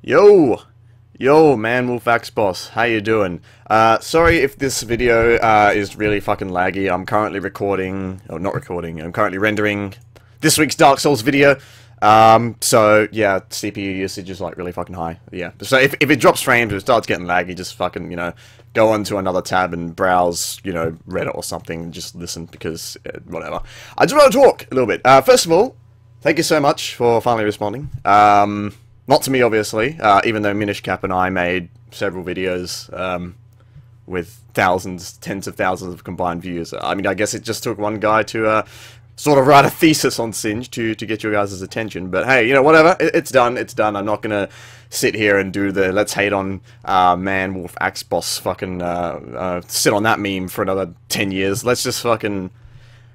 Yo! Yo, Man Wolf Axe Boss, how you doing? Sorry if this video is really fucking laggy. I'm currently recording, or not recording, I'm currently rendering this week's Dark Souls video. So, yeah, CPU usage is like really fucking high. Yeah, so if it drops frames or it starts getting laggy, just fucking, you know, go onto another tab and browse, you know, Reddit or something and just listen because, whatever. I just want to talk a little bit. First of all, thank you so much for finally responding. Not to me, obviously, even though Minish Cap and I made several videos with thousands, tens of thousands of combined views. I mean, I guess it just took one guy to sort of write a thesis on Singe to get your guys' attention. But hey, you know, whatever. It's done. It's done. I'm not going to sit here and do the let's hate on Man Wolf Axe Boss fucking sit on that meme for another 10 years. Let's just fucking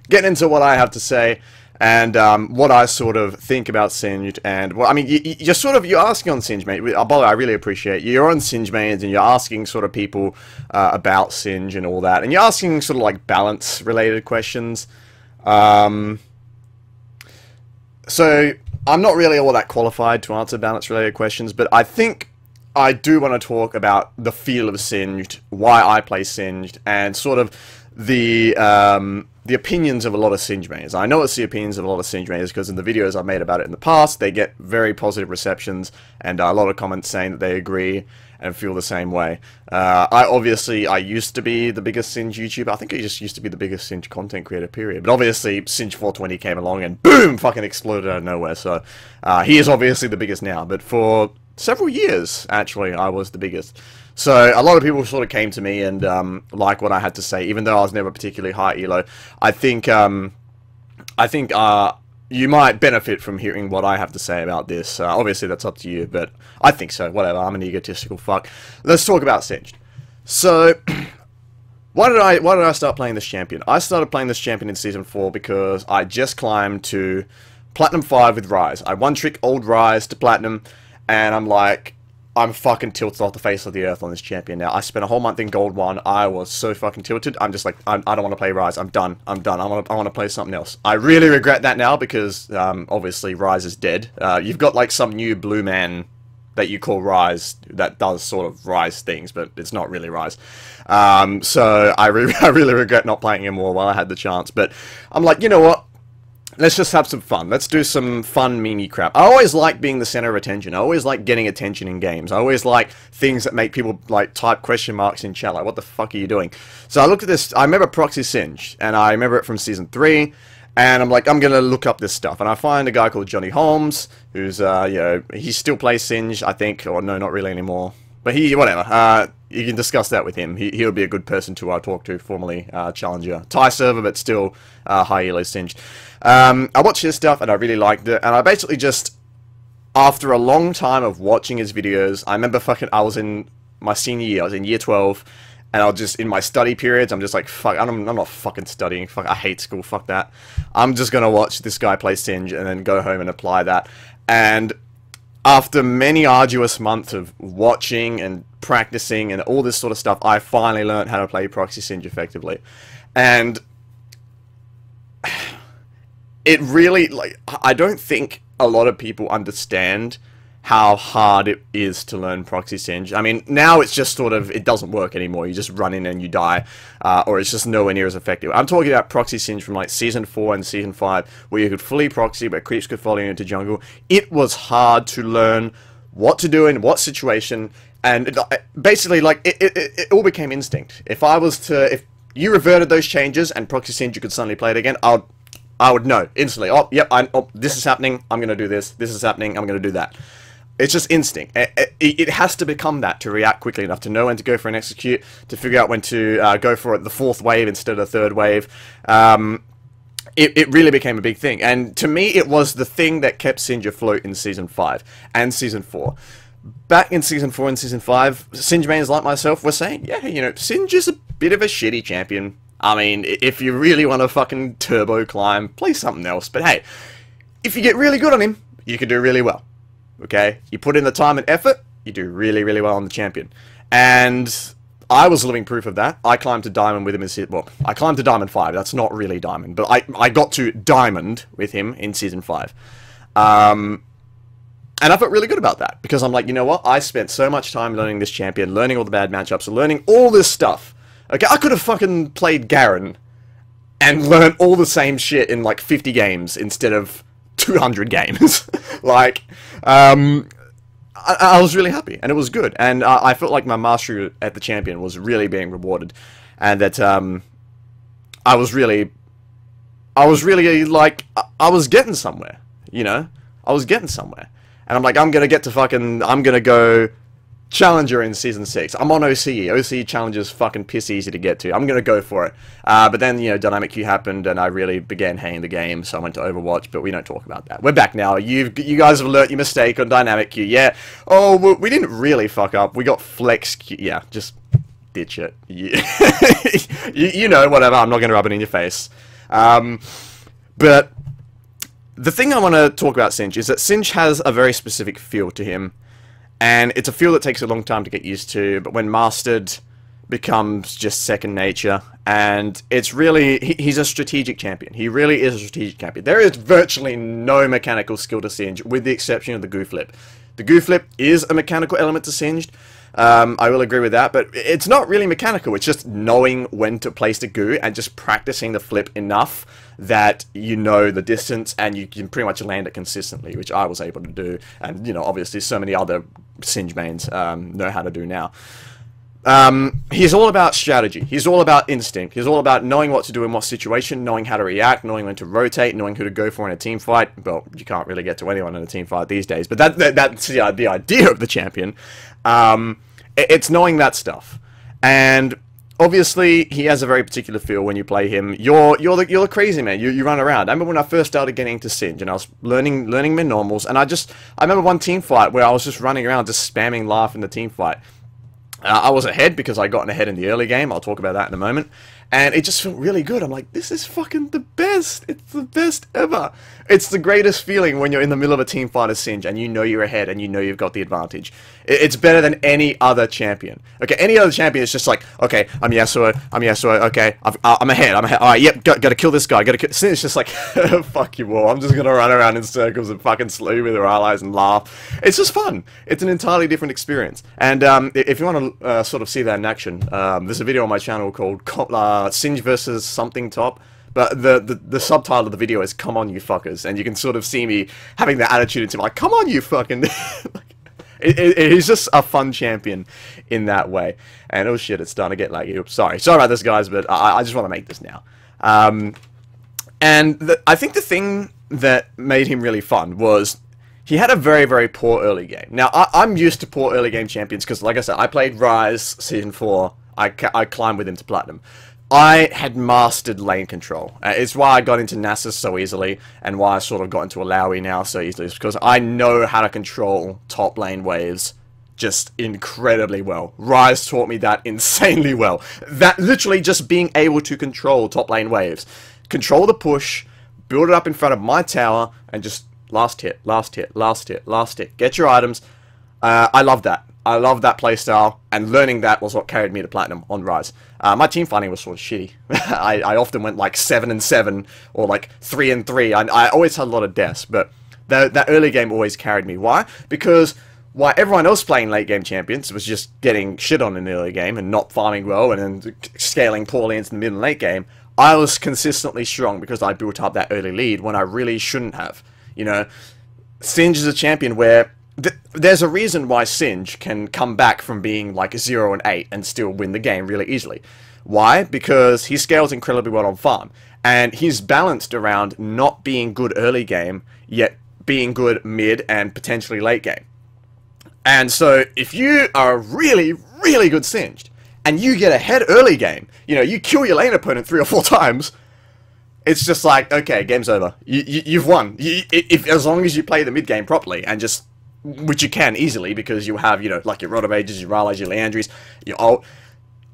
get into what I have to say. And what I sort of think about Singed, and well, I mean, you're asking on Singe, mate. By the way, I really appreciate you're on Singe mains, and you're asking sort of people about Singe and all that, and you're asking sort of like balance related questions. So I'm not really all that qualified to answer balance related questions, but I think I do want to talk about the feel of Singed, why I play Singed, and sort of the opinions of a lot of Singe mains. I know it's the opinions of a lot of Singe mains because in the videos I've made about it in the past, they get very positive receptions and a lot of comments saying that they agree and feel the same way. I used to be the biggest Singe YouTuber. I think I just used to be the biggest Singe content creator, period. But obviously, Singe 420 came along and boom, fucking exploded out of nowhere. So he is obviously the biggest now. But for several years, actually, I was the biggest. So a lot of people sort of came to me and like what I had to say, even though I was never particularly high elo. I think you might benefit from hearing what I have to say about this. Obviously, that's up to you, but I think so. Whatever. I'm an egotistical fuck. Let's talk about Singed. So, why did I start playing this champion? I started playing this champion in Season 4 because I just climbed to Platinum 5 with Rise. I one-trick old Rise to Platinum, and I'm like, I'm fucking tilted off the face of the earth on this champion now. I spent a whole month in Gold 1. I was so fucking tilted. I'm just like, I don't want to play Rise. I'm done. I'm done. I want to play something else. I really regret that now because, obviously, Rise is dead. You've got, like, some new blue man that you call Rise that does sort of Rise things, but it's not really Rise. So I really regret not playing him more while I had the chance. But I'm like, you know what? Let's just have some fun. Let's do some fun meme crap. I always like being the center of attention. I always like getting attention in games. I always like things that make people like type question marks in chat. Like, what the fuck are you doing? So I looked at this. I remember Proxy Singe, and I remember it from Season 3. And I'm like, I'm going to look up this stuff. And I find a guy called Johnny Holmes, who's, you know, he still plays Singe, I think. Or no, not really anymore. But whatever. You can discuss that with him. He would be a good person to talk to, formerly Challenger. Thai server, but still high elo Singed. I watched his stuff, and I really liked it. And I basically just, after a long time of watching his videos, I remember I was in my senior year. I was in year 12. And I'll just, in my study periods, I'm just like, fuck, I'm not fucking studying. Fuck, I hate school. Fuck that. I'm just going to watch this guy play Singe and then go home and apply that. And after many arduous months of watching and practicing and all this sort of stuff, I finally learned how to play Proxy Singe effectively. And it really, like, I don't think a lot of people understand how hard it is to learn Proxy Singe. I mean, now it's just sort of, it doesn't work anymore. You just run in and you die, or it's just nowhere near as effective. I'm talking about Proxy Singe from like Season 4 and Season 5, where you could fully proxy, but creeps could follow you into jungle. It was hard to learn what to do in what situation, and basically, like, it all became instinct. If you reverted those changes and Proxy Singe, you could suddenly play it again, I would know instantly. Oh, yep, this is happening, I'm going to do this. This is happening, I'm going to do that. It's just instinct. It has to become that to react quickly enough, to know when to go for an execute, to figure out when to go for the 4th wave instead of the 3rd wave. It really became a big thing. And to me, it was the thing that kept Singe afloat in Season 5 and Season 4. Back in Season 4 and Season 5, Singe mains like myself were saying, yeah, you know, Singe is a bit of a shitty champion. I mean, if you really want to fucking turbo climb, play something else. But hey, if you get really good on him, you can do really well. Okay, you put in the time and effort, you do really, really well on the champion. And I was living proof of that. I climbed to Diamond with him I climbed to Diamond 5. That's not really Diamond, but I got to Diamond with him in Season 5. And I felt really good about that, because I'm like, you know what? I spent so much time learning this champion, learning all the bad matchups, learning all this stuff. Okay, I could have fucking played Garen and learned all the same shit in like 50 games instead of 200 games. Like, I was really happy, and it was good. And I felt like my mastery at the champion was really being rewarded. And that, I was really like, I was getting somewhere, you know? I was getting somewhere. And I'm like, I'm gonna go Challenger in Season 6. I'm on OCE. OCE Challenger's fucking piss easy to get to. I'm gonna go for it. But then, you know, Dynamic Q happened, and I really began hating the game, so I went to Overwatch, but we don't talk about that. We're back now. You guys have learnt your mistake on Dynamic Q. Yeah. Oh, we didn't really fuck up. We got Flex Q. Yeah, just ditch it. You know, whatever. I'm not gonna rub it in your face. But the thing I want to talk about Singed is that Singed has a very specific feel to him, and it's a feel that takes a long time to get used to, but when mastered, becomes just second nature, and it's really, he's a strategic champion. He really is a strategic champion. There is virtually no mechanical skill to Singed, with the exception of the Goo Flip. The Goo Flip is a mechanical element to Singed, I will agree with that, but it's not really mechanical. It's just knowing when to place the goo and just practicing the flip enough that you know the distance and you can pretty much land it consistently, which I was able to do, and, you know, obviously so many other Singed mains know how to do now. He's all about strategy. He's all about instinct. He's all about knowing what to do in what situation, knowing how to react, knowing when to rotate, knowing who to go for in a team fight. Well, you can't really get to anyone in a team fight these days, but that's the idea of the champion. It's knowing that stuff. And obviously, he has a very particular feel when you play him. You're the crazy man. You run around. I remember when I first started getting into Singed, and I was learning my normals, and I remember one team fight where I was just running around, just spamming laugh in the team fight. I was ahead because I got ahead in the early game. I'll talk about that in a moment. And it just felt really good. I'm like, this is fucking the best. It's the best ever. It's the greatest feeling when you're in the middle of a team fight of Singed and you know you're ahead and you know you've got the advantage. It's better than any other champion. Okay, any other champion is just like, okay, I'm Yasuo, okay, I'm ahead, alright, yep, gotta kill this guy, Singed is just like, fuck you all, I'm just gonna run around in circles and fucking slew with our allies and laugh. It's just fun. It's an entirely different experience. And if you want to sort of see that in action, there's a video on my channel called Singed versus something top. But the subtitle of the video is "Come on, you fuckers," and you can sort of see me having that attitude into like, "Come on, you fucking." He's just a fun champion in that way. And oh shit, it's starting to get laggy. Oops, sorry about this, guys, but I just want to make this now. And I think the thing that made him really fun was he had a very, very poor early game. Now, I'm used to poor early game champions because, like I said, I played Ryze Season 4. I climbed with him to Platinum. I had mastered lane control. It's why I got into Nasus so easily, and why I sort of got into Alawi now so easily, is because I know how to control top lane waves just incredibly well. Ryze taught me that insanely well. That literally just being able to control top lane waves. Control the push, build it up in front of my tower, and just last hit, last hit, last hit, last hit. Get your items. I love that. I love that playstyle, and learning that was what carried me to Platinum on Ryze. My team fighting was sort of shitty. I often went like 7-7, or like 3-3. I always had a lot of deaths, but that early game always carried me. Why? Because while everyone else playing late game champions was just getting shit on in the early game, and not farming well, and then scaling poorly into the mid and late game, I was consistently strong because I built up that early lead when I really shouldn't have. You know, Singed is a champion where there's a reason why Singed can come back from being like 0-8 and still win the game really easily. Why? Because he scales incredibly well on farm. And he's balanced around not being good early game, yet being good mid and potentially late game. And so, if you are really, really good Singed, and you get ahead early game, you know, you kill your lane opponent 3 or 4 times, it's just like, okay, game's over. You've won. As long as you play the mid game properly, and just, which you can easily, because you have, you know, like your Rod of Ages, your Rylai's, your Liandry's,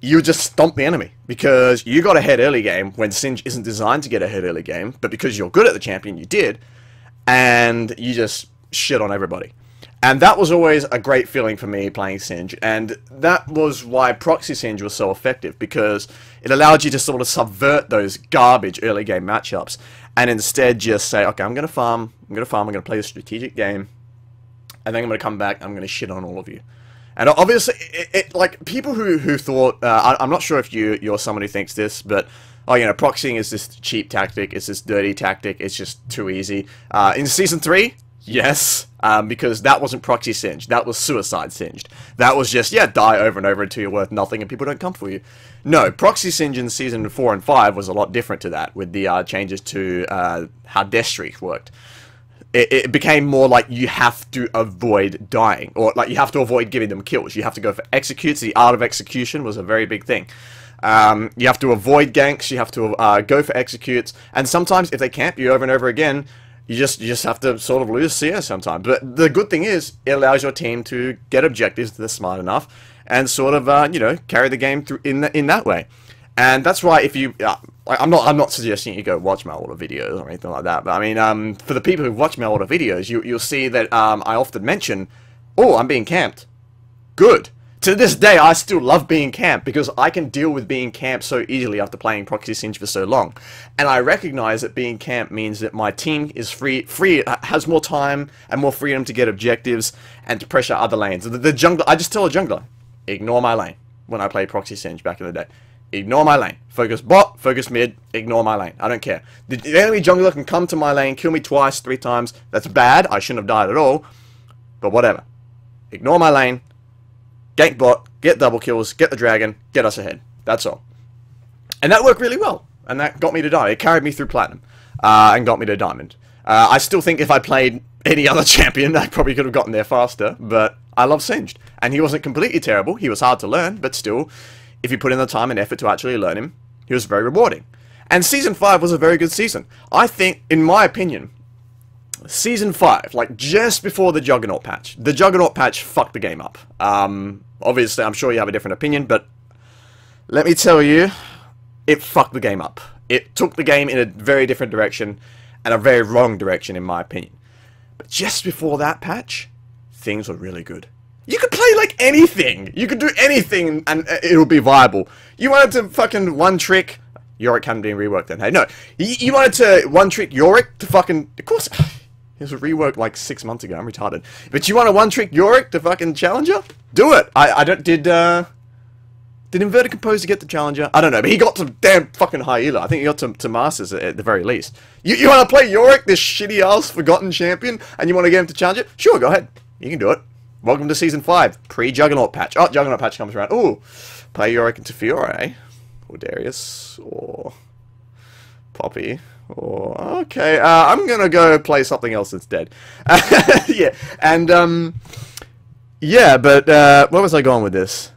you just stomp the enemy, because you got ahead early game when Singed isn't designed to get ahead early game, but because you're good at the champion, you did, and you just shit on everybody. And that was always a great feeling for me playing Singed, and that was why Proxy Singed was so effective, because it allowed you to sort of subvert those garbage early game matchups, and instead just say, okay, I'm going to farm, I'm going to play a strategic game, and then I'm going to come back, I'm going to shit on all of you. And obviously, like, people who thought, I'm not sure if you're someone who thinks this, but, oh, you know, proxying is this cheap tactic, it's this dirty tactic, it's just too easy. In Season 3, yes, because that wasn't proxy singed, that was suicide singed. That was just, yeah, die over and over until you're worth nothing and people don't come for you. No, proxy singe in Season 4 and 5 was a lot different to that, with the changes to how death streak worked. It became more like you have to avoid dying, or like you have to avoid giving them kills. You have to go for executes. The art of execution was a very big thing. You have to avoid ganks, you have to go for executes, and sometimes if they camp you over and over again, you just have to sort of lose CS sometimes. But the good thing is, it allows your team to get objectives that are smart enough, and sort of, you know, carry the game through in that way. And that's why if you, I'm not suggesting you go watch my older videos or anything like that, but I mean, for the people who watch my older videos, you'll see that I often mention, oh, I'm being camped. Good. To this day, I still love being camped, because I can deal with being camped so easily after playing Proxy Singe for so long. And I recognize that being camped means that my team is has more time and more freedom to get objectives and to pressure other lanes. The jungler, I just tell a jungler, ignore my lane when I played Proxy Singe back in the day. Ignore my lane. Focus bot, focus mid, ignore my lane. I don't care. The enemy jungler can come to my lane, kill me twice, 3 times. That's bad. I shouldn't have died at all. But whatever. Ignore my lane. Gank bot, get double kills, get the dragon, get us ahead. That's all. And that worked really well. And that got me to diamond. It carried me through platinum. And got me to diamond. I still think if I played any other champion, I probably could have gotten there faster. But I love Singed. And he wasn't completely terrible. He was hard to learn, but still, if you put in the time and effort to actually learn him, he was very rewarding. And Season 5 was a very good season. I think, in my opinion, Season 5, like just before the Juggernaut patch fucked the game up. Obviously, I'm sure you have a different opinion, but let me tell you, it fucked the game up. It took the game in a very different direction, and a very wrong direction, in my opinion. But just before that patch, things were really good. You could play like anything. You could do anything and it'll be viable. You wanted to fucking one-trick... Yorick hadn't been reworked then. Hey, no. You wanted to one-trick Yorick to fucking... Of course, it was reworked like 6 months ago. I'm retarded. But you want to one-trick Yorick to fucking Challenger? Do it. I don't... Did Inverted Composer get the Challenger? I don't know, but he got to damn fucking high elo. I think he got to Masters at the very least. You want to play Yorick, this shitty-ass forgotten champion, and you want to get him to Challenger? Sure, go ahead. You can do it. Welcome to Season 5, pre-Juggernaut patch. Oh, Juggernaut patch comes around. Ooh, play Yorick into Fiore, or Darius, or Poppy, or... Okay, I'm gonna go play something else that's dead. Yeah, and, yeah, but, where was I going with this?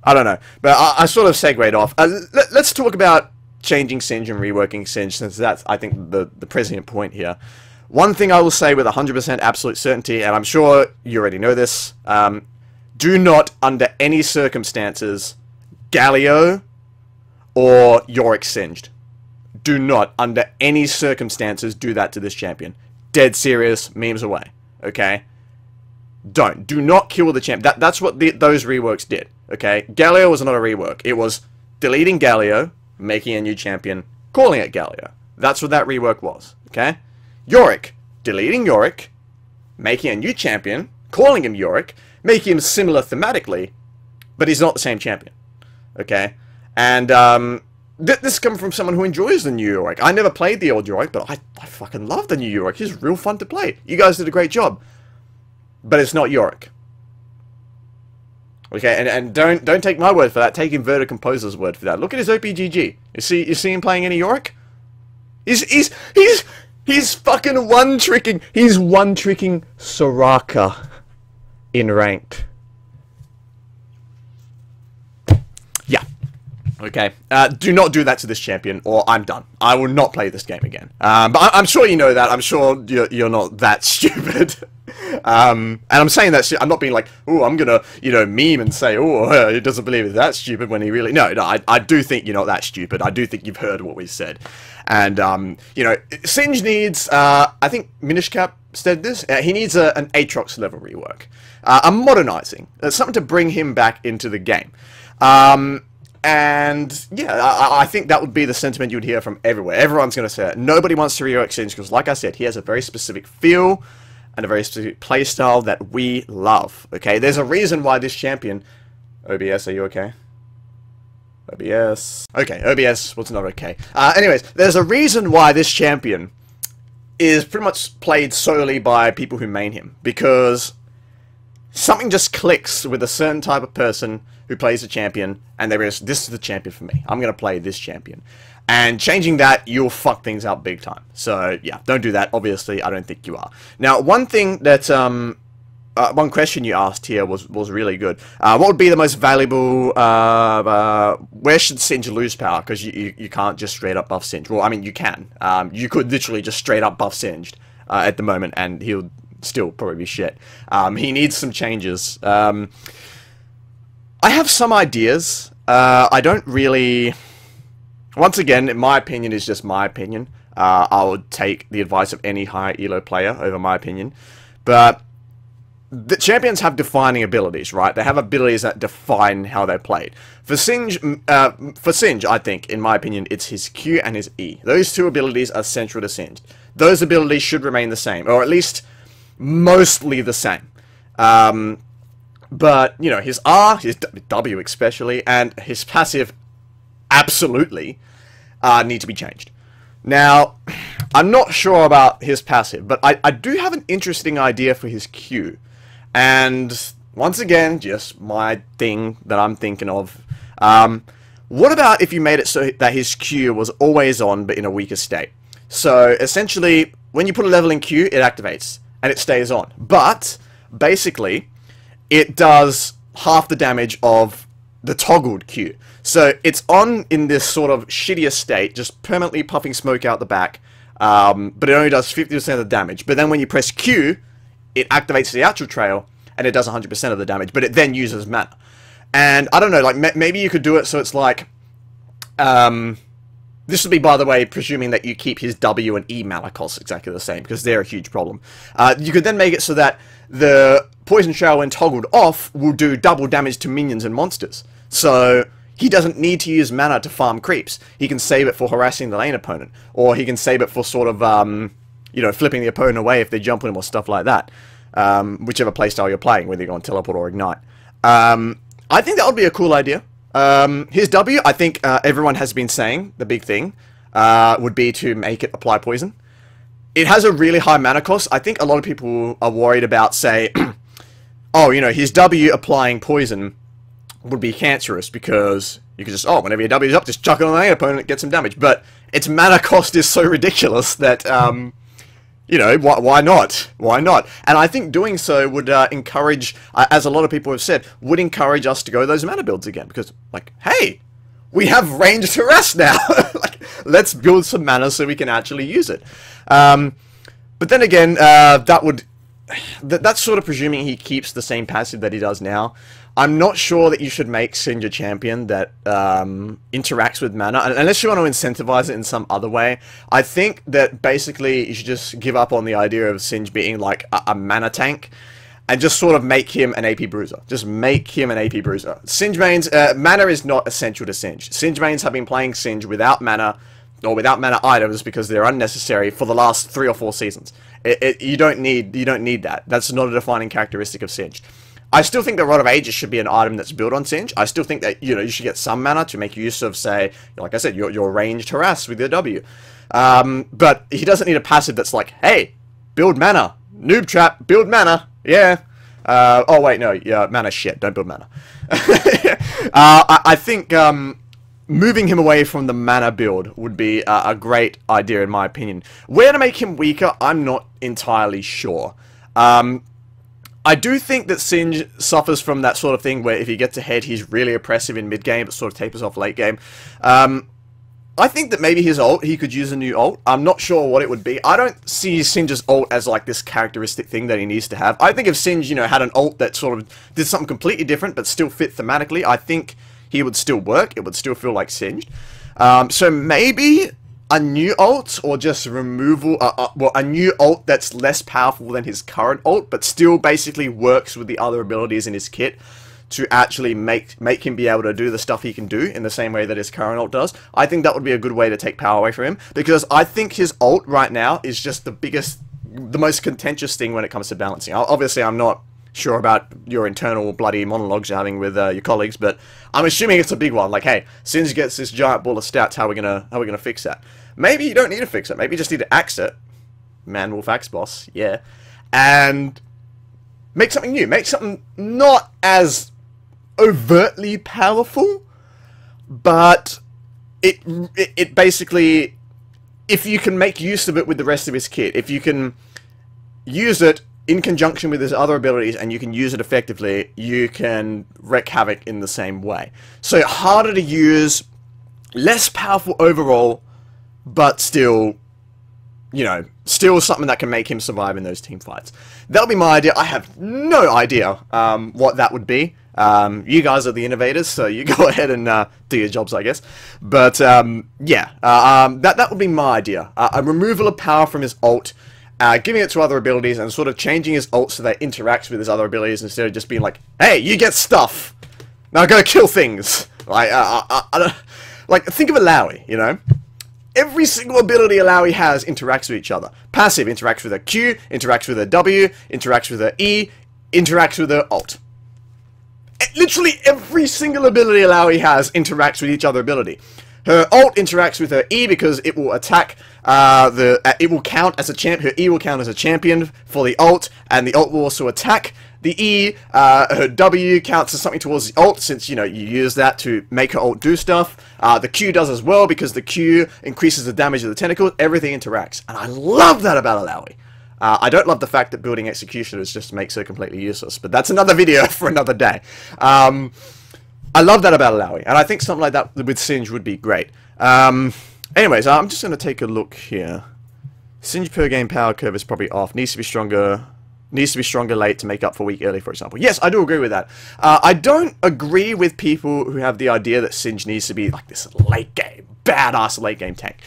I don't know, but I sort of segued off. Let's talk about changing Singe and reworking Singe, since that's, I think, the prescient point here. One thing I will say with 100% absolute certainty, and I'm sure you already know this, do not, under any circumstances, Galio or Yorick Singed. Do not, under any circumstances, do that to this champion. Dead serious, memes away, okay? Don't. Do not kill the champ. That's what those reworks did, okay? Galio was not a rework. It was deleting Galio, making a new champion, calling it Galio. That's what that rework was, okay? Yorick, deleting Yorick, making a new champion, calling him Yorick, making him similar thematically, but he's not the same champion. Okay? And, this comes from someone who enjoys the new Yorick. I never played the old Yorick, but I fucking love the new Yorick. He's real fun to play. You guys did a great job. But it's not Yorick. Okay, and don't take my word for that. Take Inverted Composer's word for that. Look at his OPGG. You see him playing any Yorick? He's fucking one-tricking. He's one-tricking Soraka in ranked. Yeah. Okay. Do not do that to this champion, or I'm done. I will not play this game again. But I'm sure you know that. I'm sure you're not that stupid. And I'm saying that shit. I'm not being like, oh, I'm gonna, meme and say, oh, he doesn't believe it's that stupid when he really... No, I do think you're not that stupid. I do think you've heard what we said. And, Singe needs, I think Minishcap said this, he needs an Aatrox level rework. A modernizing. Something to bring him back into the game. And, yeah, I think that would be the sentiment you would hear from everywhere. Everyone's going to say it. Nobody wants to rework Singe because, like I said, he has a very specific feel. and a very specific playstyle that we love. Okay, there's a reason why this champion... OBS, are you okay? OBS. Okay, OBS was not okay. Anyways, there's a reason why this champion is pretty much played solely by people who main him. Because something just clicks with a certain type of person who plays a champion, and they realize, this is the champion for me. I'm going to play this champion. And changing that, you'll fuck things up big time. So, yeah, don't do that. Obviously, I don't think you are. Now, one thing that... one question you asked here was really good. What would be the most valuable, where should Singed lose power? Because you can't just straight up buff Singed. Well, I mean, you can. You could literally just straight up buff Singed at the moment, and he'll still probably be shit. He needs some changes. I have some ideas. I don't really... Once again, in my opinion, is just my opinion. I would take the advice of any high elo player over my opinion. But... the champions have defining abilities, right? They have abilities that define how they're played. For Singed, I think, in my opinion, it's his Q and his E. Those two abilities are central to Singed. Those abilities should remain the same, or at least mostly the same. But, you know, his R, his W especially, and his passive absolutely need to be changed. Now, I'm not sure about his passive, but I do have an interesting idea for his Q. And, once again, just my thing that I'm thinking of. What about if you made it so that his Q was always on, but in a weaker state? So, essentially, when you put a level in Q, it activates, and it stays on. But, basically, it does half the damage of the toggled Q. So, it's on in this sort of shittier state, just permanently puffing smoke out the back, but it only does 50% of the damage. But then when you press Q, it activates the actual trail, and it does 100% of the damage, but it then uses mana. And, I don't know, like, maybe you could do it so it's like, this would be, by the way, presuming that you keep his W and E mana costs exactly the same, because they're a huge problem. You could then make it so that the Poison Trail, when toggled off, will do double damage to minions and monsters. So, he doesn't need to use mana to farm creeps. He can save it for harassing the lane opponent, or he can save it for sort of, you know, flipping the opponent away if they jump on him or stuff like that. Whichever playstyle you're playing, whether you're going Teleport or Ignite. I think that would be a cool idea. His W, I think everyone has been saying, the big thing, would be to make it apply poison. It has a really high mana cost. I think a lot of people are worried about, say, oh, you know, his W applying poison would be cancerous because you could just, oh, whenever your W is up, just chuck it on the opponent, get some damage. But its mana cost is so ridiculous that, you know, why not? Why not? And I think doing so would encourage, as a lot of people have said, would encourage us to go those mana builds again. Because, like, hey, we have ranged harass now. Like, let's build some mana so we can actually use it. But then again, that's sort of presuming he keeps the same passive that he does now. I'm not sure that you should make Singed a champion that interacts with mana, unless you want to incentivize it in some other way. I think that basically you should just give up on the idea of Singed being like a mana tank, and just sort of make him an AP bruiser. Just make him an AP bruiser. Singed mains, mana is not essential to Singed. Singed mains have been playing Singed without mana, or without mana items because they're unnecessary for the last 3 or 4 seasons. You don't need that. That's not a defining characteristic of Singed. I still think that Rod of Ages should be an item that's built on Singed. I still think that, you know, you should get some mana to make use of, say, like I said, your ranged harass with your W. But he doesn't need a passive that's like, hey, build mana. Noob trap, build mana. Yeah. Oh, wait, no. Yeah, mana shit. Don't build mana. I think moving him away from the mana build would be a great idea, in my opinion. Where to make him weaker, I'm not entirely sure. I do think that Singed suffers from that sort of thing where if he gets ahead, he's really oppressive in mid-game, but sort of tapers off late game. I think that maybe his ult, he could use a new ult. I'm not sure what it would be. I don't see Singe's ult as like this characteristic thing that he needs to have. I think if Singed, you know, had an ult that sort of did something completely different but still fit thematically, I think he would still work. It would still feel like Singed. So maybe a new ult, or just removal, well, a new ult that's less powerful than his current ult, but still basically works with the other abilities in his kit to actually make him be able to do the stuff he can do in the same way that his current ult does. I think that would be a good way to take power away from him, because I think his ult right now is just the biggest the most contentious thing when it comes to balancing. Obviously, I'm not sure about your internal bloody monologues you're having with your colleagues, but I'm assuming it's a big one. Like, hey, Singe gets this giant ball of stats. How are we gonna fix that? Maybe you don't need to fix it. Maybe you just need to axe it. Man Wolf Axe Boss, yeah, and make something new. Make something not as overtly powerful, but it basically, if you can make use of it with the rest of his kit, if you can use it in conjunction with his other abilities and you can use it effectively, you can wreak havoc in the same way. So harder to use, less powerful overall, but still, you know, still something that can make him survive in those team fights. That'll be my idea. I have no idea what that would be. You guys are the innovators, so you go ahead and do your jobs, I guess. But yeah, that would be my idea. A removal of power from his ult, giving it to other abilities, and sort of changing his ult so that it interacts with his other abilities instead of just being like, "Hey, you get stuff. Now go kill things." Like, like think of Illaoi, you know. Every single ability Illaoi has interacts with each other. Passive interacts with a Q, interacts with a W, interacts with a E, interacts with a ult. Literally every single ability Illaoi has interacts with each other ability. Her ult interacts with her E because it will attack it will count as a champ. Her E will count as a champion for the ult, and the ult will also attack the E. Her W counts as something towards the ult, since, you know, you use that to make her ult do stuff. The Q does as well, because the Q increases the damage of the tentacles. Everything interacts, and I love that about Illaoi. I don't love the fact that building executioners just makes her completely useless, but that's another video for another day. I love that about Illaoi, and I think something like that with Singe would be great. Anyways, I'm just going to take a look here. Singe per game power curve is probably off. Needs to be stronger late to make up for weak early, for example. Yes, I do agree with that. I don't agree with people who have the idea that Singe needs to be like this late game, badass late game tank.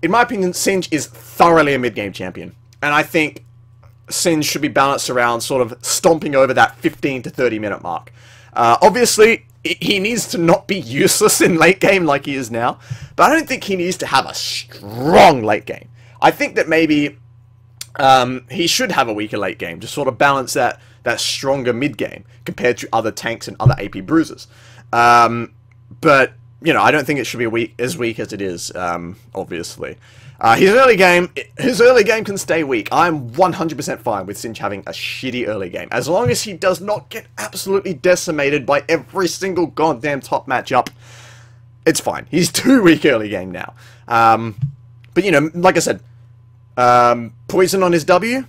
In my opinion, Singe is thoroughly a mid game champion, and I think Singe should be balanced around sort of stomping over that 15 to 30 minute mark. Obviously, he needs to not be useless in late game like he is now, but I don't think he needs to have a strong late game. I think that maybe he should have a weaker late game to sort of balance that stronger mid game compared to other tanks and other AP bruisers. But, you know, I don't think it should be as weak as it is, obviously. His early game can stay weak. I'm 100% fine with Singe having a shitty early game, as long as he does not get absolutely decimated by every single goddamn top matchup. It's fine. He's too weak early game now. But, you know, like I said, poison on his W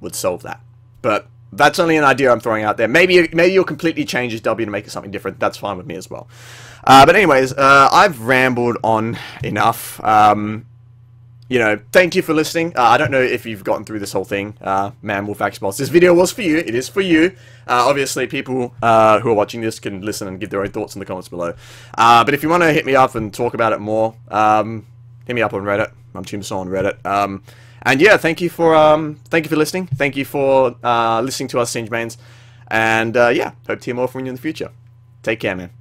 would solve that. But that's only an idea I'm throwing out there. Maybe you'll completely change his W to make it something different. That's fine with me as well. But anyways, I've rambled on enough. You know, thank you for listening. I don't know if you've gotten through this whole thing, Man Wolf Axe Boss. This video was for you. It is for you. Obviously, people who are watching this can listen and give their own thoughts in the comments below. But if you want to hit me up and talk about it more, hit me up on Reddit. I'm Tombstone on Reddit. And yeah, thank you for listening. Thank you for listening to us Singe mains. And yeah, hope to hear more from you in the future. Take care, man.